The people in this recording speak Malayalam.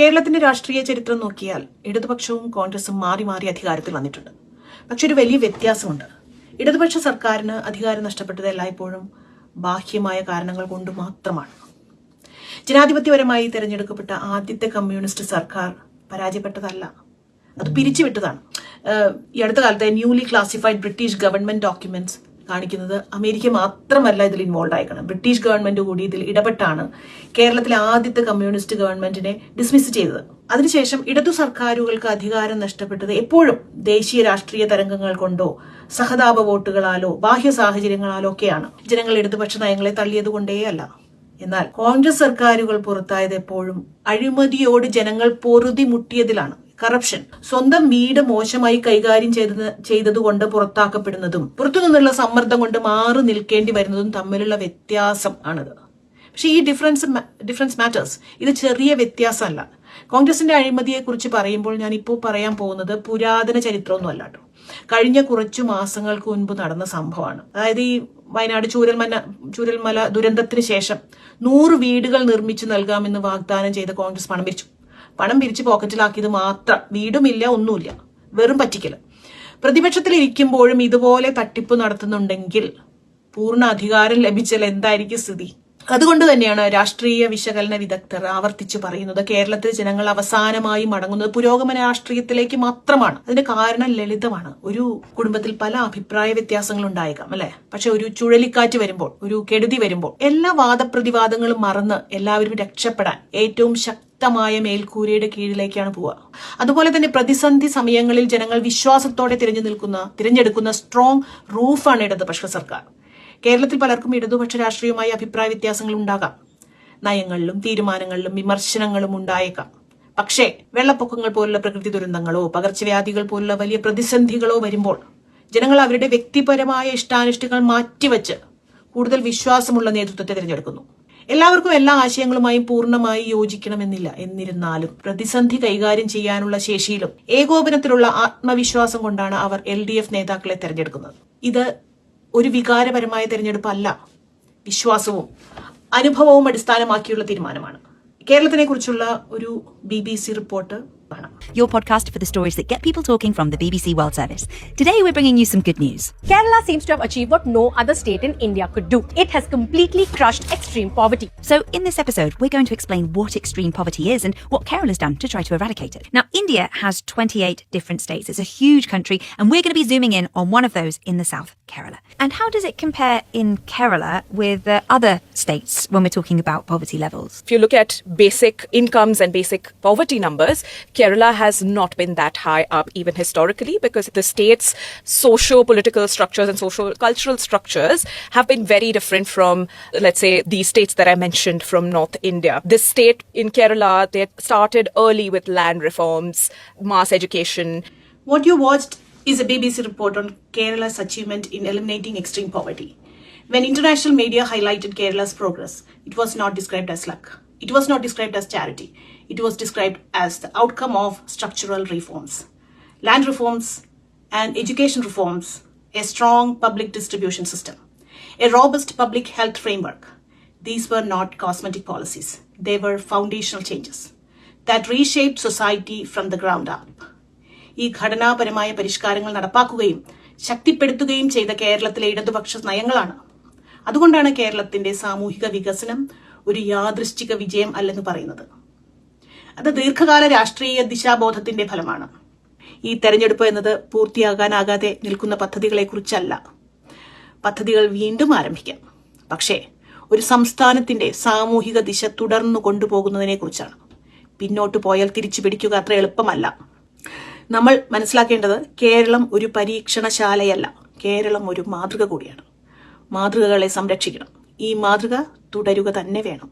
കേരളത്തിന്റെ രാഷ്ട്രീയ ചരിത്രം നോക്കിയാൽ ഇടതുപക്ഷവും കോൺഗ്രസും മാറി മാറി അധികാരത്തിൽ വന്നിട്ടുണ്ട്. പക്ഷെ ഒരു വലിയ വ്യത്യാസമുണ്ട്. ഇടതുപക്ഷ സർക്കാരിന് അധികാരം നഷ്ടപ്പെട്ടത് എല്ലായ്പ്പോഴും ബാഹ്യമായ കാരണങ്ങൾ കൊണ്ട് മാത്രമാണ്. ജനാധിപത്യപരമായി തിരഞ്ഞെടുക്കപ്പെട്ട ആദ്യത്തെ കമ്മ്യൂണിസ്റ്റ് സർക്കാർ പരാജയപ്പെട്ടതല്ല, അത് പിരിച്ചുവിട്ടതാണ്. ഈ അടുത്ത കാലത്തെ newly classified British government documents കാണിക്കുന്നത് അമേരിക്ക മാത്രമല്ല ഇതിൽ ഇൻവോൾവ് ആയിക്കണം. ബ്രിട്ടീഷ് ഗവൺമെന്റ് കൂടി ഇതിൽ ഇടപെട്ടാണ് കേരളത്തിലെ ആദ്യത്തെ കമ്മ്യൂണിസ്റ്റ് ഗവൺമെന്റിനെ ഡിസ്മിസ് ചെയ്തത്. അതിനുശേഷം ഇടതു സർക്കാരുകൾക്ക് അധികാരം നഷ്ടപ്പെട്ടത് എപ്പോഴും ദേശീയ രാഷ്ട്രീയ തരംഗങ്ങൾ കൊണ്ടോ സഹതാപ വോട്ടുകളാലോ ബാഹ്യ സാഹചര്യങ്ങളാലോ ഒക്കെയാണ്. ജനങ്ങൾ ഇടതുപക്ഷ നയങ്ങളെ തള്ളിയത് കൊണ്ടേയല്ല. എന്നാൽ കോൺഗ്രസ് സർക്കാരുകൾ പുറത്തായത് എപ്പോഴും അഴിമതിയോട് ജനങ്ങൾ പൊറുതി മുട്ടിയതിലാണ്. കറപ്ഷൻ, സ്വന്തം വീട് മോശമായി കൈകാര്യം ചെയ്തതുകൊണ്ട് പുറത്താക്കപ്പെടുന്നതും പുറത്തുനിന്നുള്ള സമ്മർദ്ദം കൊണ്ട് മാറി നിൽക്കേണ്ടി വരുന്നതും തമ്മിലുള്ള വ്യത്യാസം ആണിത്. പക്ഷെ ഈ ഡിഫറൻസ് മാറ്റേഴ്സ്. ഇത് ചെറിയ വ്യത്യാസമല്ല. കോൺഗ്രസിന്റെ അഴിമതിയെ കുറിച്ച് പറയുമ്പോൾ ഞാൻ ഇപ്പോൾ പറയാൻ പോകുന്നത് പുരാതന ചരിത്രമൊന്നും അല്ല കേട്ടോ. കഴിഞ്ഞ കുറച്ചു മാസങ്ങൾക്ക് മുൻപ് നടന്ന സംഭവമാണ്. അതായത് ഈ വയനാട് ചൂരൽമല ദുരന്തത്തിന് ശേഷം 100 വീടുകൾ നിർമ്മിച്ചു നൽകാമെന്ന് വാഗ്ദാനം ചെയ്ത കോൺഗ്രസ് പണം പിരിച്ച് പോക്കറ്റിലാക്കിയത് മാത്രം. വീടുമില്ല, ഒന്നുമില്ല, വെറും പറ്റിക്കല്. പ്രതിപക്ഷത്തിലിരിക്കുമ്പോഴും ഇതുപോലെ തട്ടിപ്പ് നടത്തുന്നുണ്ടെങ്കിൽ പൂർണ്ണ അധികാരം ലഭിച്ചാൽ എന്തായിരിക്കും സ്ഥിതി? അതുകൊണ്ട് തന്നെയാണ് രാഷ്ട്രീയ വിശകലന വിദഗ്ധർ ആവർത്തിച്ചു പറയുന്നത് കേരളത്തിൽ ജനങ്ങൾ അവസാനമായി മടങ്ങുന്നത് പുരോഗമന രാഷ്ട്രീയത്തിലേക്ക് മാത്രമാണ്. അതിന്റെ കാരണം ലളിതമാണ്. ഒരു കുടുംബത്തിൽ പല അഭിപ്രായ വ്യത്യാസങ്ങൾ ഉണ്ടായേക്കാം, അല്ലെ? പക്ഷെ ഒരു ചുഴലിക്കാറ്റ് വരുമ്പോൾ, ഒരു കെടുതി വരുമ്പോൾ എല്ലാ വാദപ്രതിവാദങ്ങളും മറന്ന് എല്ലാവരും രക്ഷപ്പെടാൻ ഏറ്റവും ശക്തമായ മേൽക്കൂരയുടെ കീഴിലേക്കാണ് പോവുക. അതുപോലെ തന്നെ പ്രതിസന്ധി സമയങ്ങളിൽ ജനങ്ങൾ വിശ്വാസത്തോടെ തിരഞ്ഞെടുക്കുന്ന സ്ട്രോങ് റൂഫാണ് ഇടതുപക്ഷ സർക്കാർ. കേരളത്തിൽ പലർക്കും ഇടതുപക്ഷ രാഷ്ട്രീയവുമായി അഭിപ്രായ വ്യത്യാസങ്ങൾ ഉണ്ടാകാം. നയങ്ങളിലും തീരുമാനങ്ങളിലും വിമർശനങ്ങളും ഉണ്ടായേക്കാം. പക്ഷേ വെള്ളപ്പൊക്കങ്ങൾ പോലുള്ള പ്രകൃതി ദുരന്തങ്ങളോ പകർച്ചവ്യാധികൾ പോലുള്ള വലിയ പ്രതിസന്ധികളോ വരുമ്പോൾ ജനങ്ങൾ അവരുടെ വ്യക്തിപരമായ ഇഷ്ടാനിഷ്ടങ്ങൾ മാറ്റിവെച്ച് കൂടുതൽ വിശ്വാസമുള്ള നേതൃത്വത്തെ തിരഞ്ഞെടുക്കുന്നു. എല്ലാവർക്കും എല്ലാ ആശയങ്ങളുമായും പൂർണ്ണമായി യോജിക്കണമെന്നില്ല. എന്നിരുന്നാലും പ്രതിസന്ധി കൈകാര്യം ചെയ്യാനുള്ള ശേഷിയിലും ഏകോപനത്തിലുള്ള ആത്മവിശ്വാസം കൊണ്ടാണ് അവർ LDF നേതാക്കളെ തിരഞ്ഞെടുക്കുന്നത്. ഇത് ഒരു വികാരപരമായ തിരഞ്ഞെടുപ്പല്ല, വിശ്വാസവും അനുഭവവും അടിസ്ഥാനമാക്കിയുള്ള തീരുമാനമാണ്. കേരളത്തിനെ കുറിച്ചുള്ള ഒരു BBC report. Your podcast for the stories that get people talking from the BBC World Service. Today we're bringing you some good news. Kerala seems to have achieved what no other state in India could do. It has completely crushed extreme poverty. So in this episode, we're going to explain what extreme poverty is and what Kerala's done to try to eradicate it. Now, India has 28 different states. It's a huge country, and we're going to be zooming in on one of those in the south, Kerala. And how does it compare in Kerala with other states when we're talking about poverty levels? If you look at basic incomes and basic poverty numbers, Kerala has not been that high up even historically, because the state's socio-political structures and social-cultural structures have been very different from, let's say, these states that I mentioned from North India. This state in Kerala, they started early with land reforms, mass education. What you watched is a BBC report on Kerala's achievement in eliminating extreme poverty. When international media highlighted Kerala's progress, it was not described as luck. It was not described as charity. It was described as the outcome of structural reforms, land reforms and education reforms, a strong public distribution system, a robust public health framework. These were not cosmetic policies. They were foundational changes that reshaped society from the ground up. ഈ ഘടനാപരമായ പരിഷ്കാരങ്ങൾ നടപ്പാക്കുകയും ശക്തിപ്പെടുത്തുകയും ചെയ്ത കേരളത്തിലെ ഇടതുപക്ഷ നയങ്ങളാണ്. അതുകൊണ്ടാണ് കേരളത്തിന്റെ സാമൂഹിക വികസനം ഒരു യാദൃശ്ചിക വിജയം അല്ലെന്ന് പറയുന്നത്. അത് ദീർഘകാല രാഷ്ട്രീയ ദിശാബോധത്തിന്റെ ഫലമാണ്. ഈ തെരഞ്ഞെടുപ്പ് എന്നത് പൂർത്തിയാകാനാകാതെ നിൽക്കുന്ന പദ്ധതികളെ കുറിച്ചല്ല. പദ്ധതികൾ വീണ്ടും ആരംഭിക്കാം. പക്ഷേ ഒരു സംസ്ഥാനത്തിന്റെ സാമൂഹിക ദിശ തുടർന്നു കൊണ്ടുപോകുന്നതിനെ കുറിച്ചാണ്. പിന്നോട്ട് പോയാൽ തിരിച്ചു പിടിക്കുക അത്ര എളുപ്പമല്ല. നമ്മൾ മനസ്സിലാക്കേണ്ടത് കേരളം ഒരു പരീക്ഷണശാലയല്ല. കേരളം ഒരു മാതൃക കൂടിയാണ്. മാതൃകകളെ സംരക്ഷിക്കണം. ഈ മാതൃക തുടരുക തന്നെ വേണം.